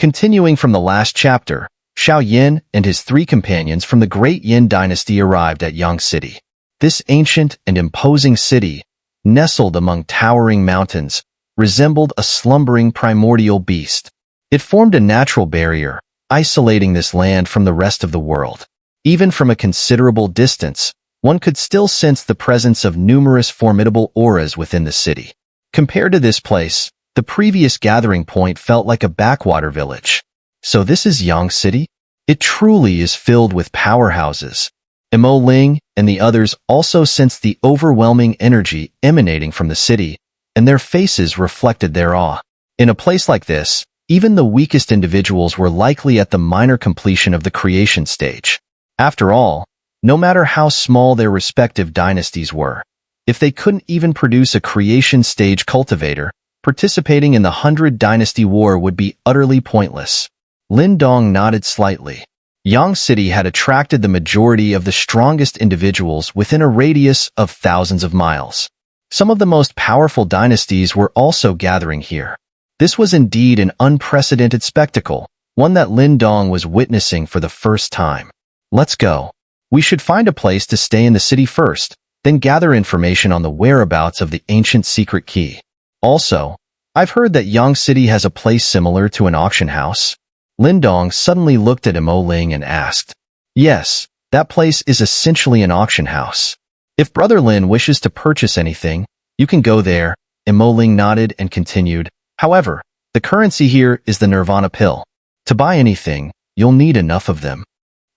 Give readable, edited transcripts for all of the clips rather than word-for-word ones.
Continuing from the last chapter, Xiao Yan and his three companions from the Great Yin dynasty arrived at Yang City. This ancient and imposing city, nestled among towering mountains, resembled a slumbering primordial beast. It formed a natural barrier, isolating this land from the rest of the world. Even from a considerable distance, one could still sense the presence of numerous formidable auras within the city. Compared to this place, the previous gathering point felt like a backwater village. So this is Yang City? It truly is filled with powerhouses. Mo Ling and the others also sensed the overwhelming energy emanating from the city, and their faces reflected their awe. In a place like this, even the weakest individuals were likely at the minor completion of the creation stage. After all, no matter how small their respective dynasties were, if they couldn't even produce a creation stage cultivator, participating in the 100 Dynasty War would be utterly pointless. Lin Dong nodded slightly. Yang City had attracted the majority of the strongest individuals within a radius of thousands of miles. Some of the most powerful dynasties were also gathering here. This was indeed an unprecedented spectacle, one that Lin Dong was witnessing for the first time. Let's go. We should find a place to stay in the city first, then gather information on the whereabouts of the ancient secret key. Also, I've heard that Yang City has a place similar to an auction house. Lin Dong suddenly looked at Mo Ling and asked. Yes, that place is essentially an auction house. If Brother Lin wishes to purchase anything, you can go there. Mo Ling nodded and continued. However, the currency here is the Nirvana Pill. To buy anything, you'll need enough of them.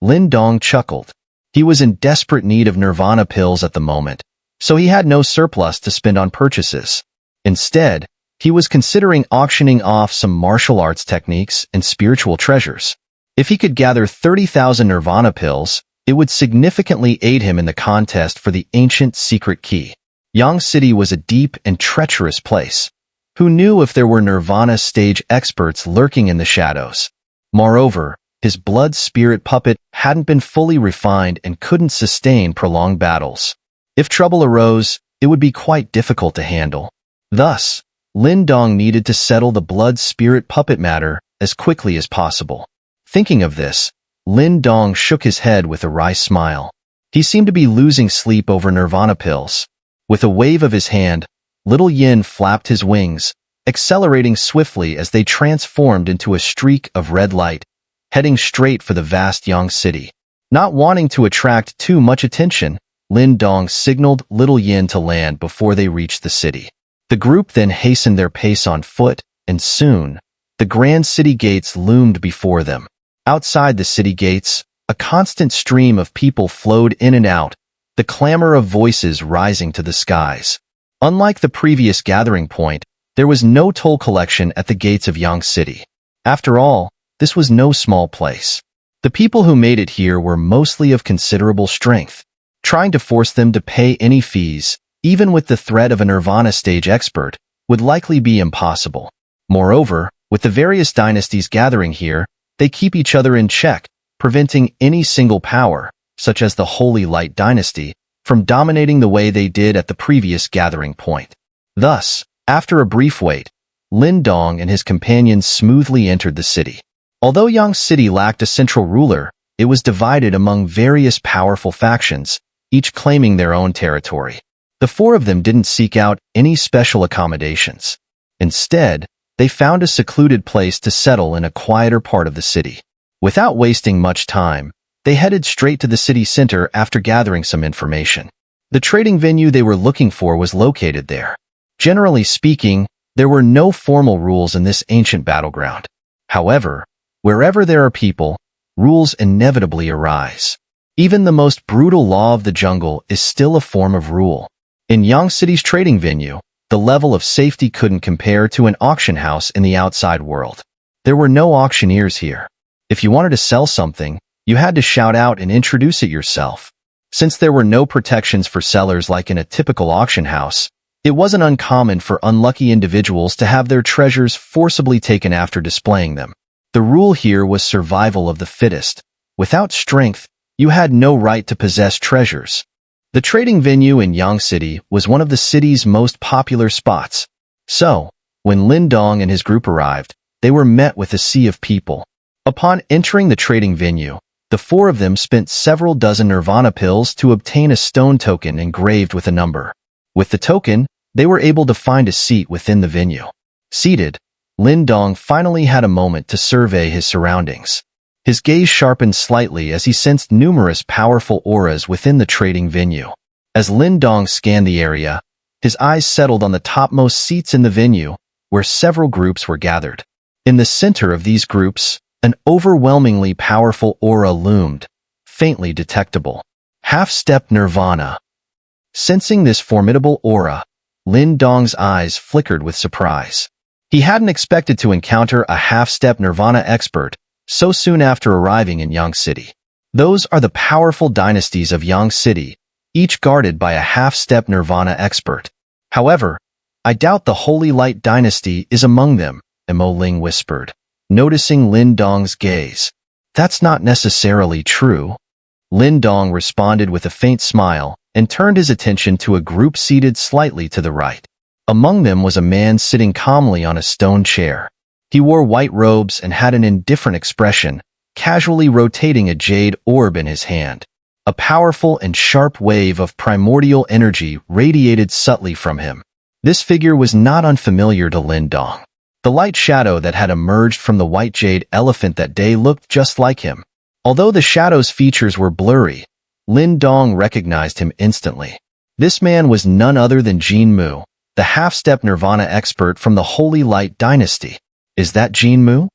Lin Dong chuckled. He was in desperate need of Nirvana Pills at the moment, so he had no surplus to spend on purchases. Instead, he was considering auctioning off some martial arts techniques and spiritual treasures. If he could gather 30,000 Nirvana Pills, it would significantly aid him in the contest for the ancient secret key. Yang City was a deep and treacherous place. Who knew if there were Nirvana stage experts lurking in the shadows? Moreover, his blood spirit puppet hadn't been fully refined and couldn't sustain prolonged battles. If trouble arose, it would be quite difficult to handle. Thus, Lin Dong needed to settle the blood spirit puppet matter as quickly as possible. Thinking of this, Lin Dong shook his head with a wry smile. He seemed to be losing sleep over Nirvana Pills. With a wave of his hand, Little Yin flapped his wings, accelerating swiftly as they transformed into a streak of red light, heading straight for the vast Yang City. Not wanting to attract too much attention, Lin Dong signaled Little Yin to land before they reached the city. The group then hastened their pace on foot, and soon, the grand city gates loomed before them. Outside the city gates, a constant stream of people flowed in and out, the clamor of voices rising to the skies. Unlike the previous gathering point, there was no toll collection at the gates of Yang City. After all, this was no small place. The people who made it here were mostly of considerable strength. Trying to force them to pay any fees, even with the threat of a Nirvana stage expert, would likely be impossible. Moreover, with the various dynasties gathering here, they keep each other in check, preventing any single power, such as the Holy Light Dynasty, from dominating the way they did at the previous gathering point. Thus, after a brief wait, Lin Dong and his companions smoothly entered the city. Although Yang City lacked a central ruler, it was divided among various powerful factions, each claiming their own territory. The four of them didn't seek out any special accommodations. Instead, they found a secluded place to settle in a quieter part of the city. Without wasting much time, they headed straight to the city center after gathering some information. The trading venue they were looking for was located there. Generally speaking, there were no formal rules in this ancient battleground. However, wherever there are people, rules inevitably arise. Even the most brutal law of the jungle is still a form of rule. In Yang City's trading venue, the level of safety couldn't compare to an auction house in the outside world. There were no auctioneers here. If you wanted to sell something, you had to shout out and introduce it yourself. Since there were no protections for sellers like in a typical auction house, it wasn't uncommon for unlucky individuals to have their treasures forcibly taken after displaying them. The rule here was survival of the fittest. Without strength, you had no right to possess treasures. The trading venue in Yang City was one of the city's most popular spots. So, when Lin Dong and his group arrived, they were met with a sea of people. Upon entering the trading venue, the four of them spent several dozen Nirvana Pills to obtain a stone token engraved with a number. With the token, they were able to find a seat within the venue. Seated, Lin Dong finally had a moment to survey his surroundings. His gaze sharpened slightly as he sensed numerous powerful auras within the trading venue. As Lin Dong scanned the area, his eyes settled on the topmost seats in the venue, where several groups were gathered. In the center of these groups, an overwhelmingly powerful aura loomed, faintly detectable. Half-step Nirvana. Sensing this formidable aura, Lin Dong's eyes flickered with surprise. He hadn't expected to encounter a half-step Nirvana expert so soon after arriving in Yang City. Those are the powerful dynasties of Yang City, each guarded by a half-step Nirvana expert. However, I doubt the Holy Light dynasty is among them, Mo Ling whispered, noticing Lin Dong's gaze. That's not necessarily true. Lin Dong responded with a faint smile and turned his attention to a group seated slightly to the right. Among them was a man sitting calmly on a stone chair. He wore white robes and had an indifferent expression, casually rotating a jade orb in his hand. A powerful and sharp wave of primordial energy radiated subtly from him. This figure was not unfamiliar to Lin Dong. The light shadow that had emerged from the white jade elephant that day looked just like him. Although the shadow's features were blurry, Lin Dong recognized him instantly. This man was none other than Jin Mu, the half-step Nirvana expert from the Holy Light dynasty. Is that Jin Mu?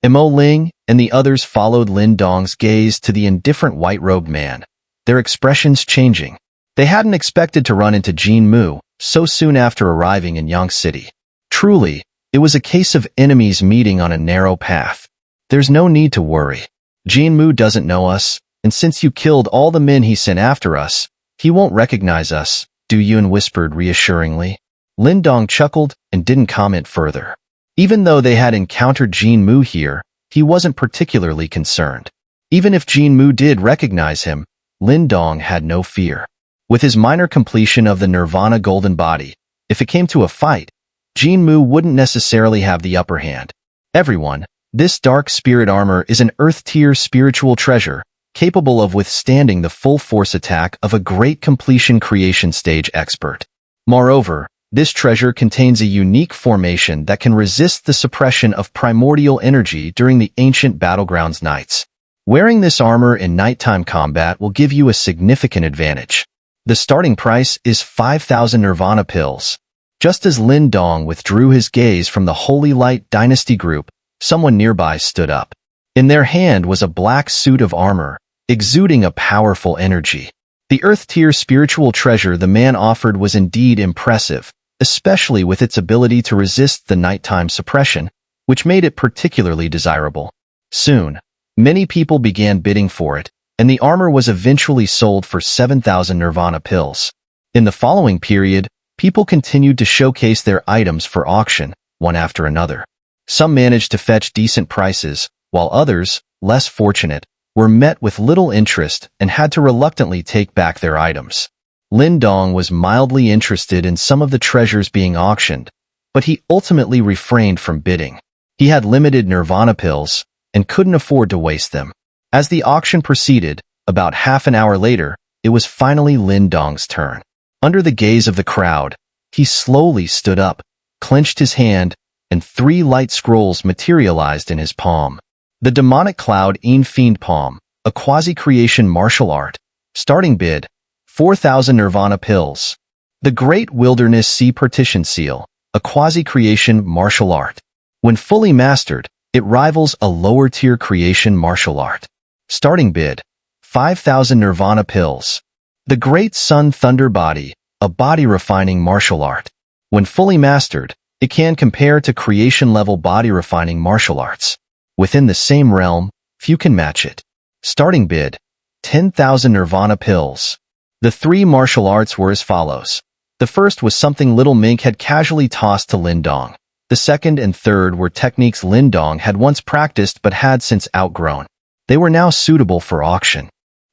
Mo Ling and the others followed Lin Dong's gaze to the indifferent white-robed man, their expressions changing. They hadn't expected to run into Jin Mu so soon after arriving in Yang City. Truly, it was a case of enemies meeting on a narrow path. There's no need to worry. Jin Mu doesn't know us, and since you killed all the men he sent after us, he won't recognize us, Du Yun whispered reassuringly. Lin Dong chuckled and didn't comment further. Even though they had encountered Jin Mu here, he wasn't particularly concerned. Even if Jin Mu did recognize him, Lin Dong had no fear. With his minor completion of the Nirvana Golden Body, if it came to a fight, Jin Mu wouldn't necessarily have the upper hand. Everyone, this dark spirit armor is an Earth-tier spiritual treasure, capable of withstanding the full force attack of a great completion creation stage expert. Moreover, this treasure contains a unique formation that can resist the suppression of primordial energy during the ancient battlegrounds nights. Wearing this armor in nighttime combat will give you a significant advantage. The starting price is 5,000 Nirvana Pills. Just as Lin Dong withdrew his gaze from the Holy Light Dynasty group, someone nearby stood up. In their hand was a black suit of armor, exuding a powerful energy. The Earth-tier spiritual treasure the man offered was indeed impressive, especially with its ability to resist the nighttime suppression, which made it particularly desirable. Soon, many people began bidding for it, and the armor was eventually sold for 7,000 Nirvana Pills. In the following period, people continued to showcase their items for auction, one after another. Some managed to fetch decent prices, while others, less fortunate, were met with little interest and had to reluctantly take back their items. Lin Dong was mildly interested in some of the treasures being auctioned, but he ultimately refrained from bidding. He had limited Nirvana Pills and couldn't afford to waste them. As the auction proceeded, about half an hour later, it was finally Lin Dong's turn. Under the gaze of the crowd, he slowly stood up, clenched his hand, and 3 light scrolls materialized in his palm. The demonic cloud in Fiend Palm, a quasi-creation martial art. Starting bid, 4,000 Nirvana Pills. The Great Wilderness Sea Partition Seal, a quasi-creation martial art. When fully mastered, it rivals a lower-tier creation martial art. Starting bid, 5,000 Nirvana Pills. The Great Sun Thunder Body, a body-refining martial art. When fully mastered, it can compare to creation-level body-refining martial arts. Within the same realm, few can match it. Starting bid, 10,000 Nirvana Pills. The 3 martial arts were as follows. The first was something Little Mink had casually tossed to Lin Dong. The second and third were techniques Lin Dong had once practiced but had since outgrown. They were now suitable for auction.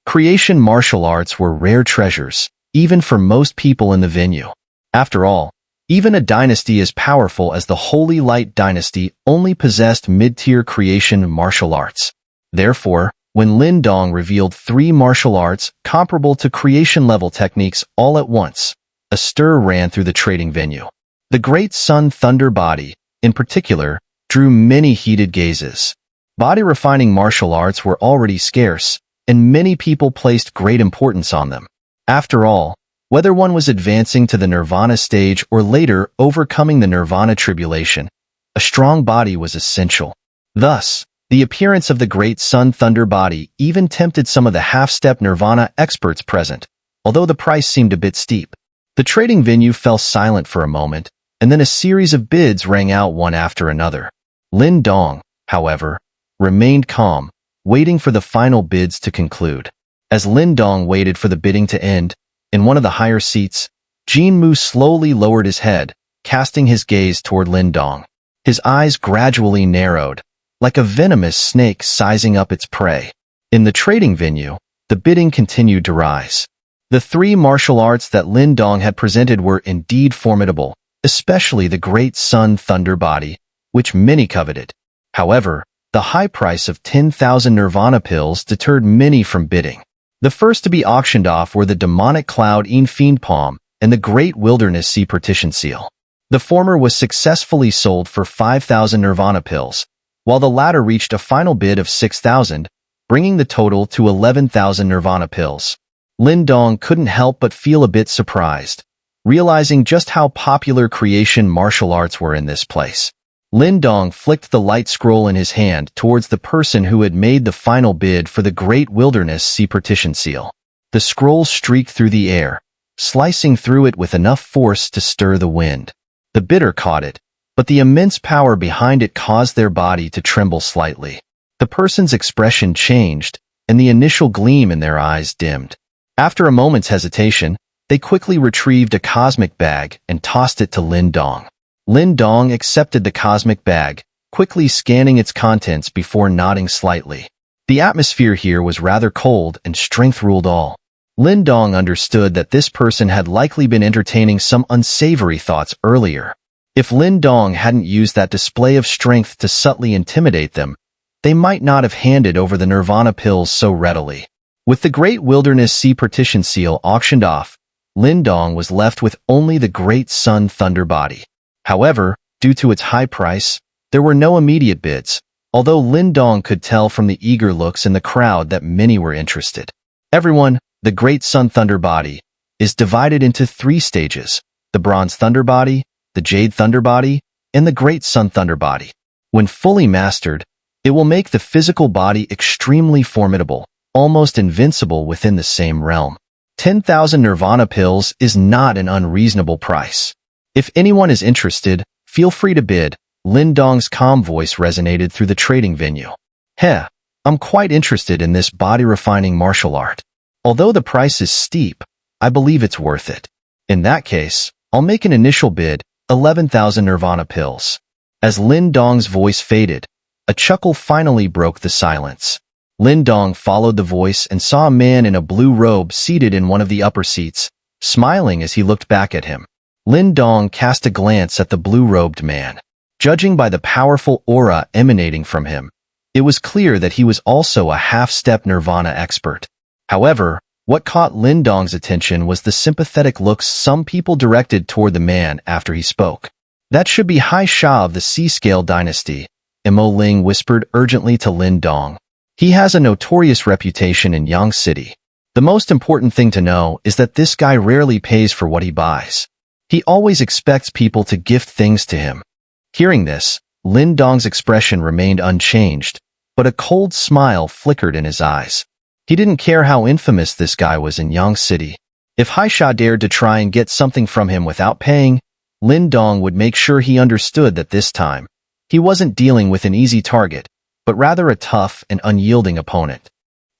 Creation martial arts were rare treasures, even for most people in the venue. After all, Even a dynasty as powerful as the Holy Light dynasty only possessed mid-tier creation martial arts. Therefore, when Lin Dong revealed 3 martial arts comparable to creation-level techniques all at once, a stir ran through the trading venue. The Great Sun Thunder Body, in particular, drew many heated gazes. Body-refining martial arts were already scarce, and many people placed great importance on them. After all, whether one was advancing to the Nirvana stage or later overcoming the Nirvana tribulation, a strong body was essential. Thus, the appearance of the Great Sun Thunder Body even tempted some of the half-step Nirvana experts present, although the price seemed a bit steep. The trading venue fell silent for a moment, and then a series of bids rang out one after another. Lin Dong, however, remained calm, waiting for the final bids to conclude. As Lin Dong waited for the bidding to end, in one of the higher seats, Jin Mu slowly lowered his head, casting his gaze toward Lin Dong. His eyes gradually narrowed, like a venomous snake sizing up its prey. In the trading venue, the bidding continued to rise. The 3 martial arts that Lin Dong had presented were indeed formidable, especially the Great Sun Thunder Body, which many coveted. However, the high price of 10,000 Nirvana Pills deterred many from bidding. The first to be auctioned off were the Demonic Cloud in Fiend Palm and the Great Wilderness Sea Partition Seal. The former was successfully sold for 5,000 Nirvana Pills, while the latter reached a final bid of 6,000, bringing the total to 11,000 Nirvana Pills. Lin Dong couldn't help but feel a bit surprised, realizing just how popular creation martial arts were in this place. Lin Dong flicked the light scroll in his hand towards the person who had made the final bid for the Great Wilderness Sea Partition Seal. The scroll streaked through the air, slicing through it with enough force to stir the wind. The bidder caught it, but the immense power behind it caused their body to tremble slightly. The person's expression changed, and the initial gleam in their eyes dimmed. After a moment's hesitation, they quickly retrieved a cosmic bag and tossed it to Lin Dong. Lin Dong accepted the cosmic bag, quickly scanning its contents before nodding slightly. The atmosphere here was rather cold and strength ruled all. Lin Dong understood that this person had likely been entertaining some unsavory thoughts earlier. If Lin Dong hadn't used that display of strength to subtly intimidate them, they might not have handed over the Nirvana Pills so readily. With the Great Wilderness Sea Partition Seal auctioned off, Lin Dong was left with only the Great Sun Thunder Body. However, due to its high price, there were no immediate bids, although Lin Dong could tell from the eager looks in the crowd that many were interested. Everyone, the Great Sun Thunder Body, is divided into 3 stages: the Bronze Thunder Body, the Jade Thunder Body, and the Great Sun Thunder Body. When fully mastered, it will make the physical body extremely formidable, almost invincible within the same realm. 10,000 Nirvana Pills is not an unreasonable price. If anyone is interested, feel free to bid. Lin Dong's calm voice resonated through the trading venue. Heh, I'm quite interested in this body-refining martial art. Although the price is steep, I believe it's worth it. In that case, I'll make an initial bid, 11,000 Nirvana Pills. As Lin Dong's voice faded, a chuckle finally broke the silence. Lin Dong followed the voice and saw a man in a blue robe seated in one of the upper seats, smiling as he looked back at him. Lin Dong cast a glance at the blue-robed man. Judging by the powerful aura emanating from him, it was clear that he was also a half-step Nirvana expert. However, what caught Lin Dong's attention was the sympathetic looks some people directed toward the man after he spoke. That should be Hai Sha of the Sea-Scale Dynasty, Mo Ling whispered urgently to Lin Dong. He has a notorious reputation in Yang City. The most important thing to know is that this guy rarely pays for what he buys. He always expects people to gift things to him. Hearing this, Lin Dong's expression remained unchanged, but a cold smile flickered in his eyes. He didn't care how infamous this guy was in Yang City. If Hai Sha dared to try and get something from him without paying, Lin Dong would make sure he understood that this time, he wasn't dealing with an easy target, but rather a tough and unyielding opponent.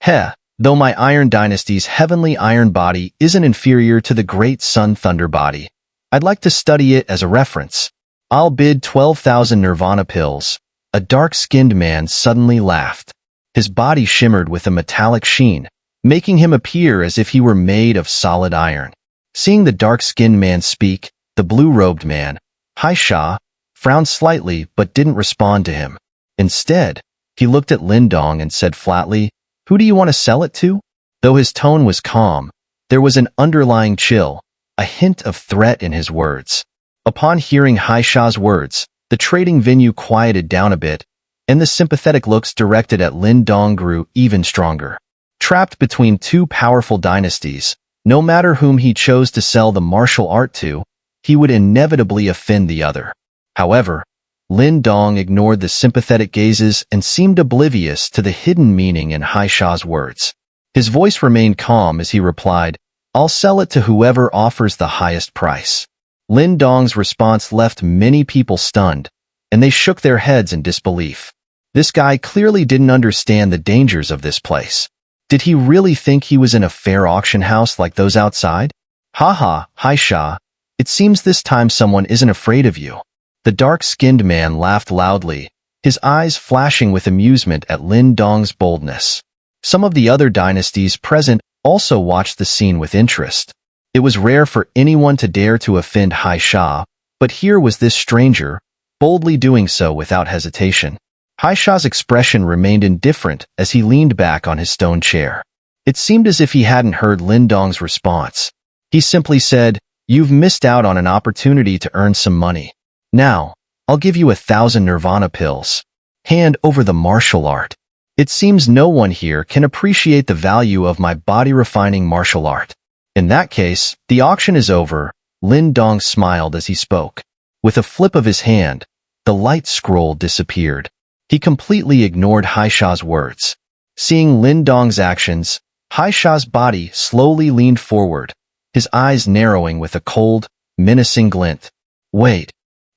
Heh, though my Iron Dynasty's heavenly iron body isn't inferior to the Great Sun Thunder Body, I'd like to study it as a reference. I'll bid 12,000 Nirvana Pills. A dark-skinned man suddenly laughed. His body shimmered with a metallic sheen, making him appear as if he were made of solid iron. Seeing the dark-skinned man speak, The blue-robed man, Hai Sha, frowned slightly but didn't respond to him. Instead, he looked at Lin Dong and said flatly, "Who do you want to sell it to?" Though his tone was calm, there was an underlying chill, a hint of threat in his words. Upon hearing Hai Sha's words, the trading venue quieted down a bit, and the sympathetic looks directed at Lin Dong grew even stronger. Trapped between two powerful dynasties, no matter whom he chose to sell the martial art to, he would inevitably offend the other. However, Lin Dong ignored the sympathetic gazes and seemed oblivious to the hidden meaning in Hai Sha's words. His voice remained calm as he replied, "I'll sell it to whoever offers the highest price." Lin Dong's response left many people stunned, and they shook their heads in disbelief. This guy clearly didn't understand the dangers of this place. Did he really think he was in a fair auction house like those outside? "Haha, Hai Sha, it seems this time someone isn't afraid of you." The dark-skinned man laughed loudly, his eyes flashing with amusement at Lin Dong's boldness. Some of the other dynasties present also watched the scene with interest. It was rare for anyone to dare to offend Hai Sha, but here was this stranger, boldly doing so without hesitation. Hai Sha's expression remained indifferent as he leaned back on his stone chair. It seemed as if he hadn't heard Lin Dong's response. He simply said, "You've missed out on an opportunity to earn some money. Now, I'll give you 1,000 Nirvana Pills. Hand over the martial art. It seems no one here can appreciate the value of my body-refining martial art." "In that case, the auction is over," Lin Dong smiled as he spoke. With a flip of his hand, the light scroll disappeared. He completely ignored Hai Sha's words. Seeing Lin Dong's actions, Hai Sha's body slowly leaned forward, his eyes narrowing with a cold, menacing glint. "Wait."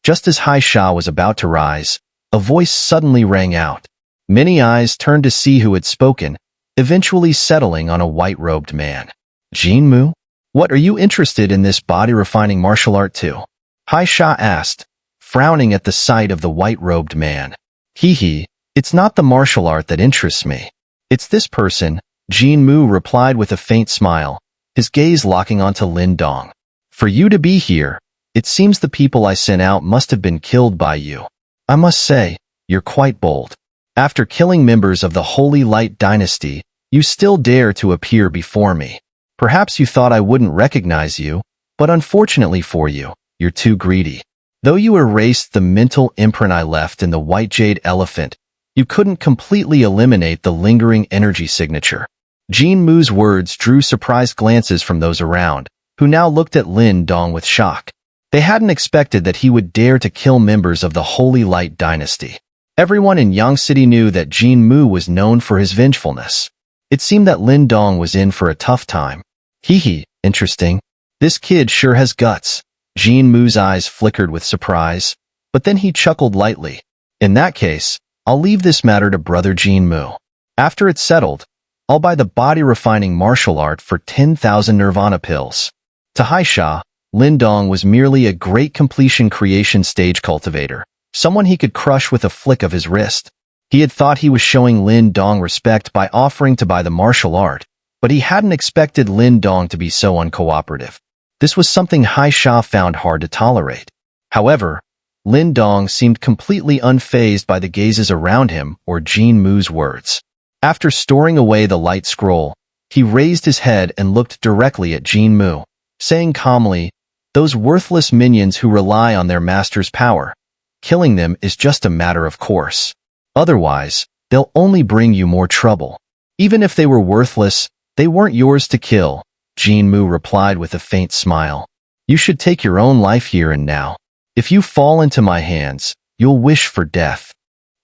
Just as Hai Sha was about to rise, a voice suddenly rang out. Many eyes turned to see who had spoken, eventually settling on a white-robed man. "Jin Mu? What are you interested in this body-refining martial art too?" Hai Sha asked, frowning at the sight of the white-robed man. "Hee, it's not the martial art that interests me. It's this person," Jin Mu replied with a faint smile, his gaze locking onto Lin Dong. "For you to be here, it seems the people I sent out must have been killed by you. I must say, you're quite bold. After killing members of the Holy Light Dynasty, you still dare to appear before me. Perhaps you thought I wouldn't recognize you, but unfortunately for you, you're too greedy. Though you erased the mental imprint I left in the white jade elephant, you couldn't completely eliminate the lingering energy signature." Jin Mu's words drew surprised glances from those around, who now looked at Lin Dong with shock. They hadn't expected that he would dare to kill members of the Holy Light Dynasty. Everyone in Yang City knew that Jin Mu was known for his vengefulness. It seemed that Lin Dong was in for a tough time. "Hee, interesting. This kid sure has guts." Jin Mu's eyes flickered with surprise, but then he chuckled lightly. "In that case, I'll leave this matter to brother Jin Mu. After it's settled, I'll buy the body-refining martial art for 10,000 Nirvana Pills." To Hai Sha, Lin Dong was merely a great completion creation stage cultivator, someone he could crush with a flick of his wrist. He had thought he was showing Lin Dong respect by offering to buy the martial art, but he hadn't expected Lin Dong to be so uncooperative. This was something Hai Sha found hard to tolerate. However, Lin Dong seemed completely unfazed by the gazes around him or Jin Mu's words. After storing away the light scroll, he raised his head and looked directly at Jin Mu, saying calmly, "Those worthless minions who rely on their master's power, killing them is just a matter of course. Otherwise, they'll only bring you more trouble. Even if they were worthless, they weren't yours to kill," Jin Mu replied with a faint smile. "You should take your own life here and now. If you fall into my hands, you'll wish for death.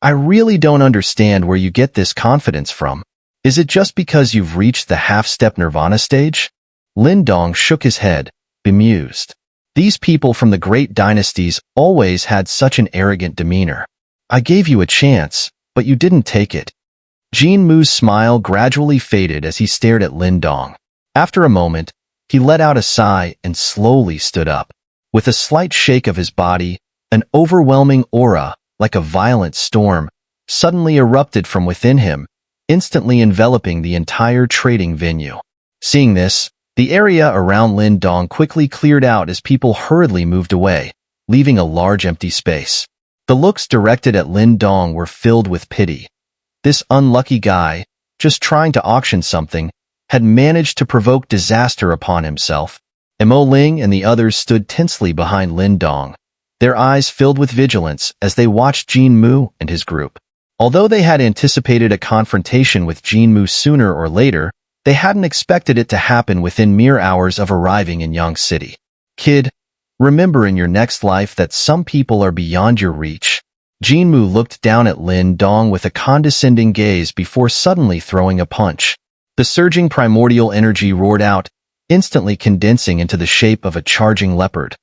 I really don't understand where you get this confidence from. Is it just because you've reached the half-step Nirvana stage?" Lin Dong shook his head, bemused. These people from the great dynasties always had such an arrogant demeanor. "I gave you a chance, but you didn't take it." Jin Mu's smile gradually faded as he stared at Lin Dong. After a moment, he let out a sigh and slowly stood up. With a slight shake of his body, an overwhelming aura, like a violent storm, suddenly erupted from within him, instantly enveloping the entire trading venue. Seeing this, The area around Lin Dong quickly cleared out as people hurriedly moved away, leaving a large empty space. The looks directed at Lin Dong were filled with pity. This unlucky guy, just trying to auction something, had managed to provoke disaster upon himself. Mo Ling and the others stood tensely behind Lin Dong, their eyes filled with vigilance as they watched Jin Mu and his group. Although they had anticipated a confrontation with Jin Mu sooner or later, they hadn't expected it to happen within mere hours of arriving in Yang City. Kid, remember in your next life that some people are beyond your reach. Jin Mu looked down at Lin Dong with a condescending gaze before suddenly throwing a punch. The surging primordial energy roared out, instantly condensing into the shape of a charging leopard.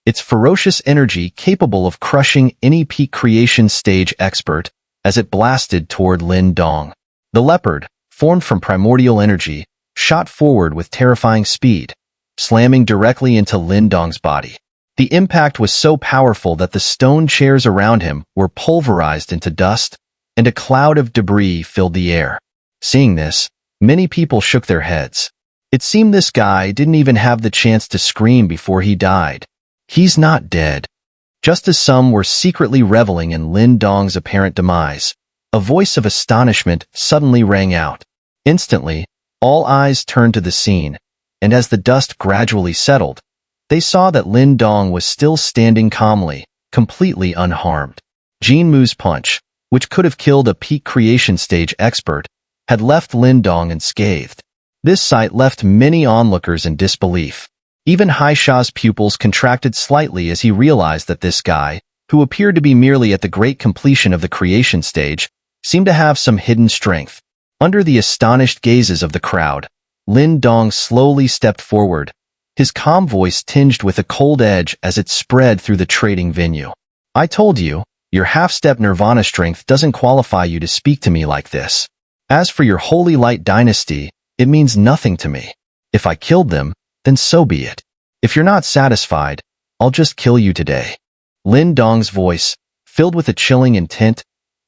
Its ferocious energy capable of crushing any peak creation stage expert as it blasted toward Lin Dong. The leopard, formed from primordial energy, shot forward with terrifying speed, slamming directly into Lin Dong's body. The impact was so powerful that the stone chairs around him were pulverized into dust, and a cloud of debris filled the air. Seeing this, many people shook their heads. It seemed this guy didn't even have the chance to scream before he died. He's not dead. Just as some were secretly reveling in Lin Dong's apparent demise, a voice of astonishment suddenly rang out. Instantly, all eyes turned to the scene, and as the dust gradually settled, they saw that Lin Dong was still standing calmly, completely unharmed. Jin Mu's punch, which could have killed a peak creation stage expert, had left Lin Dong unscathed. This sight left many onlookers in disbelief. Even Hai Sha's pupils contracted slightly as he realized that this guy, who appeared to be merely at the great completion of the creation stage, seemed to have some hidden strength. Under the astonished gazes of the crowd, Lin Dong slowly stepped forward, his calm voice tinged with a cold edge as it spread through the trading venue. I told you, your half-step Nirvana strength doesn't qualify you to speak to me like this. As for your Holy Light Dynasty, it means nothing to me. If I killed them, then so be it. If you're not satisfied, I'll just kill you today. Lin Dong's voice, filled with a chilling intent,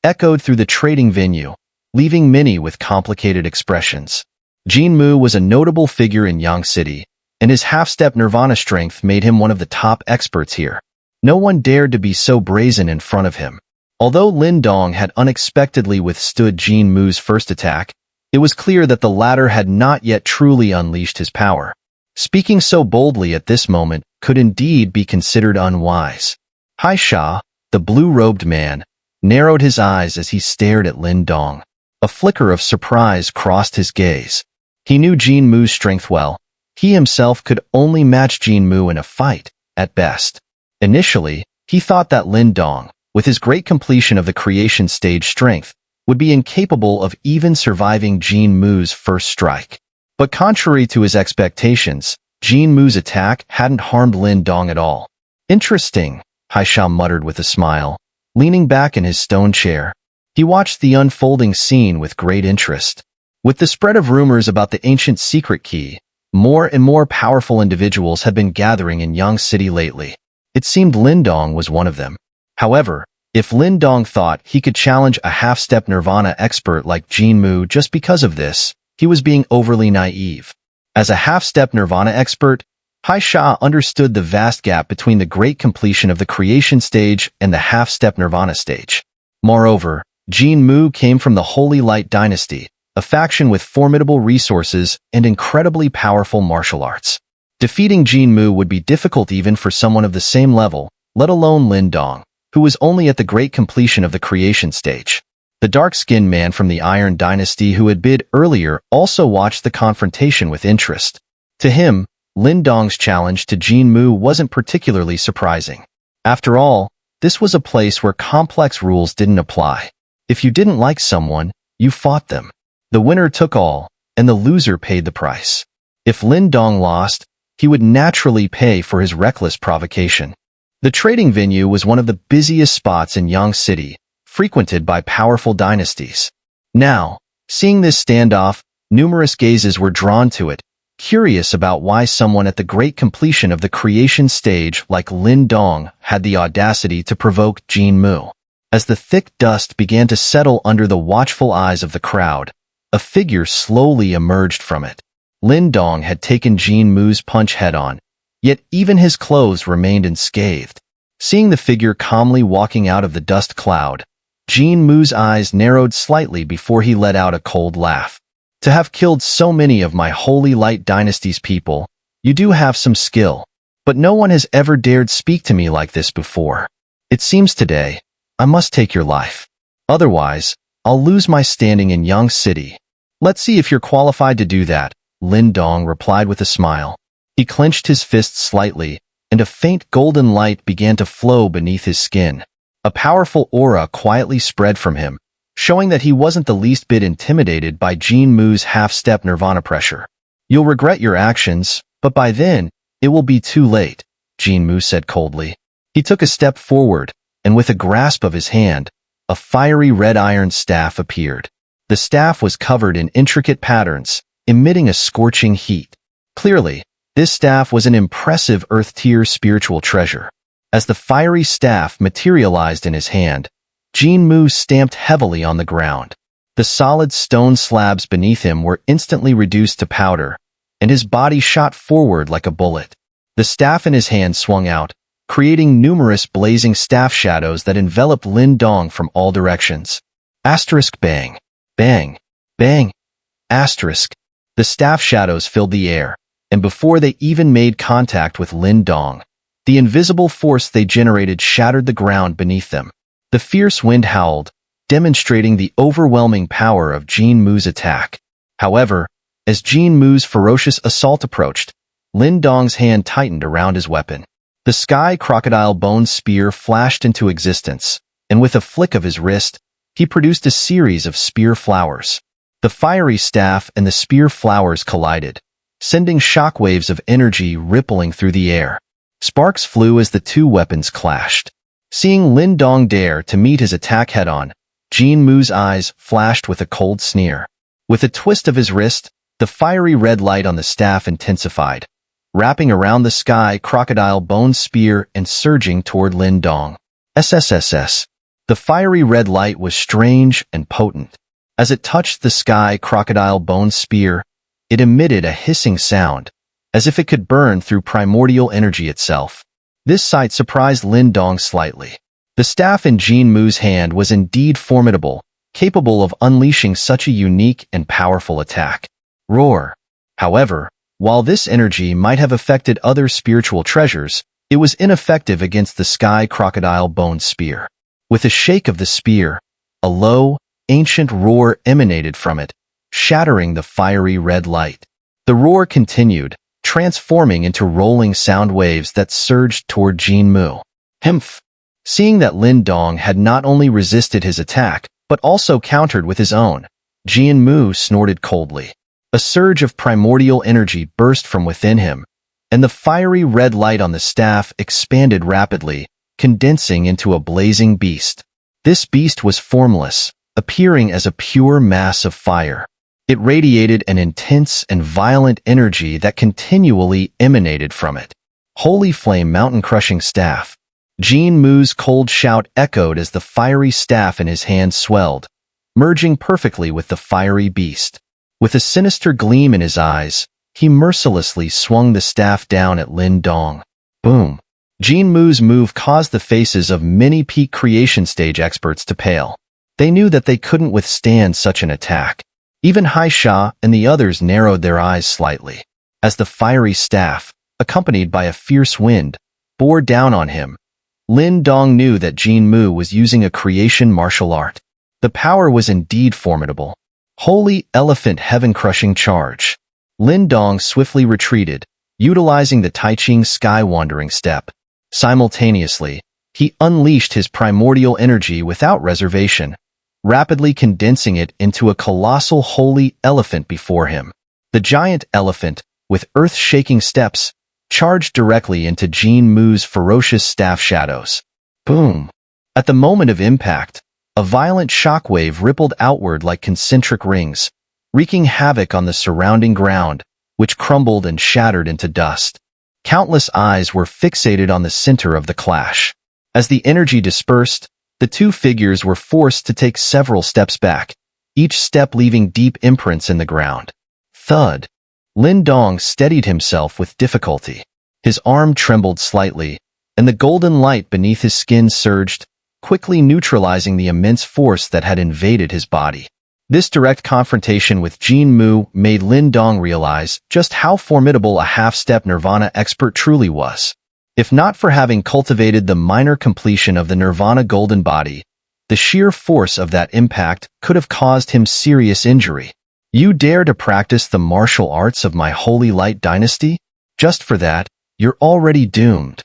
echoed through the trading venue, leaving many with complicated expressions. Jin Mu was a notable figure in Yang City, and his half-step Nirvana strength made him one of the top experts here. No one dared to be so brazen in front of him. Although Lin Dong had unexpectedly withstood Jin Mu's first attack, it was clear that the latter had not yet truly unleashed his power. Speaking so boldly at this moment could indeed be considered unwise. Hai Sha, the blue-robed man, narrowed his eyes as he stared at Lin Dong. A flicker of surprise crossed his gaze. He knew Jin Mu's strength well. He himself could only match Jin Mu in a fight, at best. Initially, he thought that Lin Dong, with his great completion of the creation stage strength, would be incapable of even surviving Jin Mu's first strike. But contrary to his expectations, Jin Mu's attack hadn't harmed Lin Dong at all. Interesting, Hai Sha muttered with a smile, leaning back in his stone chair. He watched the unfolding scene with great interest. With the spread of rumors about the ancient secret key, more and more powerful individuals had been gathering in Yang City lately. It seemed Lin Dong was one of them. However, if Lin Dong thought he could challenge a half-step Nirvana expert like Jin Mu just because of this, he was being overly naive. As a half-step Nirvana expert, Hai Sha understood the vast gap between the great completion of the creation stage and the half-step Nirvana stage. Moreover, Jin Mu came from the Holy Light Dynasty, a faction with formidable resources and incredibly powerful martial arts. Defeating Jin Mu would be difficult even for someone of the same level, let alone Lin Dong, who was only at the great completion of the creation stage. The dark-skinned man from the Iron Dynasty who had bid earlier also watched the confrontation with interest. To him, Lin Dong's challenge to Jin Mu wasn't particularly surprising. After all, this was a place where complex rules didn't apply. If you didn't like someone, you fought them. The winner took all, and the loser paid the price. If Lin Dong lost, he would naturally pay for his reckless provocation. The trading venue was one of the busiest spots in Yang City, frequented by powerful dynasties. Now, seeing this standoff, numerous gazes were drawn to it, curious about why someone at the great completion of the creation stage like Lin Dong had the audacity to provoke Jin Mu. As the thick dust began to settle under the watchful eyes of the crowd, a figure slowly emerged from it. Lin Dong had taken Jin Mu's punch head-on, yet even his clothes remained unscathed. Seeing the figure calmly walking out of the dust cloud, Jin Mu's eyes narrowed slightly before he let out a cold laugh. To have killed so many of my Holy Light Dynasty's people, you do have some skill, but no one has ever dared speak to me like this before. It seems today, I must take your life. Otherwise, I'll lose my standing in Yang City. Let's see if you're qualified to do that, Lin Dong replied with a smile. He clenched his fists slightly, and a faint golden light began to flow beneath his skin. A powerful aura quietly spread from him, showing that he wasn't the least bit intimidated by Jin Mu's half-step Nirvana pressure. You'll regret your actions, but by then, it will be too late, Jin Mu said coldly. He took a step forward, and with a grasp of his hand, a fiery red iron staff appeared. The staff was covered in intricate patterns, emitting a scorching heat. Clearly, this staff was an impressive Earth-tier spiritual treasure. As the fiery staff materialized in his hand, Jin Mu stamped heavily on the ground. The solid stone slabs beneath him were instantly reduced to powder, and his body shot forward like a bullet. The staff in his hand swung out, creating numerous blazing staff shadows that enveloped Lin Dong from all directions. Asterisk bang, bang, bang, asterisk. The staff shadows filled the air, and before they even made contact with Lin Dong, the invisible force they generated shattered the ground beneath them. The fierce wind howled, demonstrating the overwhelming power of Jin Mu's attack. However, as Jin Mu's ferocious assault approached, Lin Dong's hand tightened around his weapon. The sky crocodile bone spear flashed into existence, and with a flick of his wrist, he produced a series of spear flowers. The fiery staff and the spear flowers collided, sending shockwaves of energy rippling through the air. Sparks flew as the two weapons clashed. Seeing Lin Dong dare to meet his attack head-on, Jin Mu's eyes flashed with a cold sneer. With a twist of his wrist, the fiery red light on the staff intensified, wrapping around the sky crocodile bone spear and surging toward Lin Dong. SSSS. The fiery red light was strange and potent. As it touched the sky crocodile bone spear, it emitted a hissing sound, as if it could burn through primordial energy itself. This sight surprised Lin Dong slightly. The staff in Jin Mu's hand was indeed formidable, capable of unleashing such a unique and powerful attack. Roar. However, while this energy might have affected other spiritual treasures, it was ineffective against the sky crocodile bone spear. With a shake of the spear, a low, ancient roar emanated from it, shattering the fiery red light. The roar continued, transforming into rolling sound waves that surged toward Jin Mu. Humph! Seeing that Lin Dong had not only resisted his attack, but also countered with his own, Jin Mu snorted coldly. A surge of primordial energy burst from within him, and the fiery red light on the staff expanded rapidly, condensing into a blazing beast. This beast was formless, appearing as a pure mass of fire. It radiated an intense and violent energy that continually emanated from it. Holy flame mountain-crushing staff. Jin Mu's cold shout echoed as the fiery staff in his hand swelled, merging perfectly with the fiery beast. With a sinister gleam in his eyes, he mercilessly swung the staff down at Lin Dong. Boom! Jin Mu's move caused the faces of many peak creation stage experts to pale. They knew that they couldn't withstand such an attack. Even Hai Sha and the others narrowed their eyes slightly. As the fiery staff, accompanied by a fierce wind, bore down on him, Lin Dong knew that Jin Mu was using a creation martial art. The power was indeed formidable. Holy elephant heaven-crushing charge. Lin Dong swiftly retreated, utilizing the Tai-Ching sky-wandering step. Simultaneously, he unleashed his primordial energy without reservation, rapidly condensing it into a colossal holy elephant before him. The giant elephant, with earth-shaking steps, charged directly into Jin Mu's ferocious staff shadows. Boom! At the moment of impact, a violent shockwave rippled outward like concentric rings, wreaking havoc on the surrounding ground, which crumbled and shattered into dust. Countless eyes were fixated on the center of the clash. As the energy dispersed, the two figures were forced to take several steps back, each step leaving deep imprints in the ground. Thud! Lin Dong steadied himself with difficulty. His arm trembled slightly, and the golden light beneath his skin surged, quickly neutralizing the immense force that had invaded his body. This direct confrontation with Jin Mu made Lin Dong realize just how formidable a half-step Nirvana expert truly was. If not for having cultivated the minor completion of the Nirvana golden body, the sheer force of that impact could have caused him serious injury. You dare to practice the martial arts of my holy light dynasty? Just for that, you're already doomed.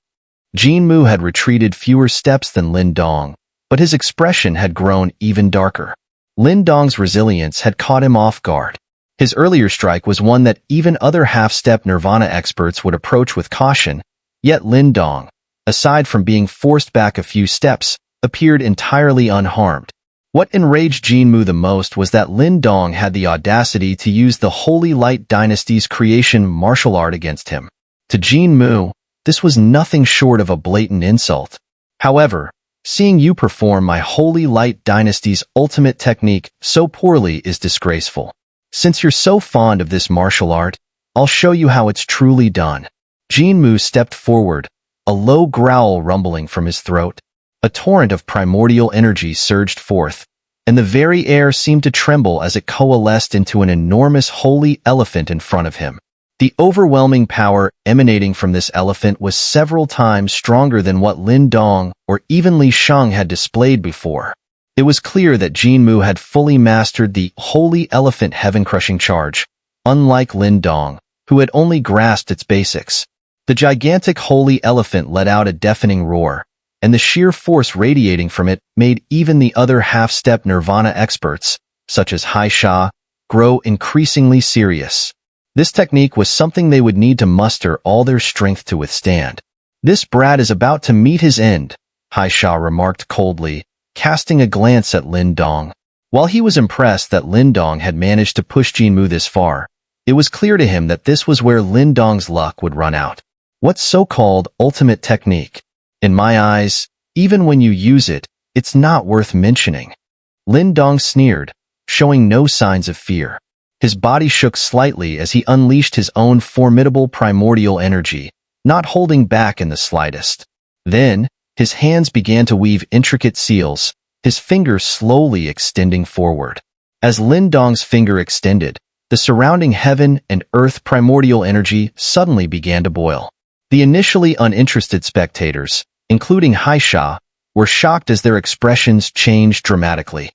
Jin Mu had retreated fewer steps than Lin Dong, but his expression had grown even darker. Lin Dong's resilience had caught him off guard. His earlier strike was one that even other half-step Nirvana experts would approach with caution, yet Lin Dong, aside from being forced back a few steps, appeared entirely unharmed. What enraged Jin Mu the most was that Lin Dong had the audacity to use the Holy Light Dynasty's creation martial art against him. To Jin Mu, this was nothing short of a blatant insult. However, seeing you perform my Holy Light Dynasty's ultimate technique so poorly is disgraceful. Since you're so fond of this martial art, I'll show you how it's truly done. Jin Mu stepped forward, a low growl rumbling from his throat. A torrent of primordial energy surged forth, and the very air seemed to tremble as it coalesced into an enormous holy elephant in front of him. The overwhelming power emanating from this elephant was several times stronger than what Lin Dong or even Li Shang had displayed before. It was clear that Jin Mu had fully mastered the Holy Elephant Heaven-Crushing Charge, unlike Lin Dong, who had only grasped its basics. The gigantic holy elephant let out a deafening roar, and the sheer force radiating from it made even the other half-step Nirvana experts, such as Hai Sha, grow increasingly serious. This technique was something they would need to muster all their strength to withstand. This brat is about to meet his end, Hai Sha remarked coldly, casting a glance at Lin Dong. While he was impressed that Lin Dong had managed to push Jin Mu this far, it was clear to him that this was where Lin Dong's luck would run out. What so-called ultimate technique? In my eyes, even when you use it, it's not worth mentioning. Lin Dong sneered, showing no signs of fear. His body shook slightly as he unleashed his own formidable primordial energy, not holding back in the slightest. Then, his hands began to weave intricate seals, his fingers slowly extending forward. As Lin Dong's finger extended, the surrounding heaven and earth primordial energy suddenly began to boil. The initially uninterested spectators, including Hai Sha, were shocked as their expressions changed dramatically.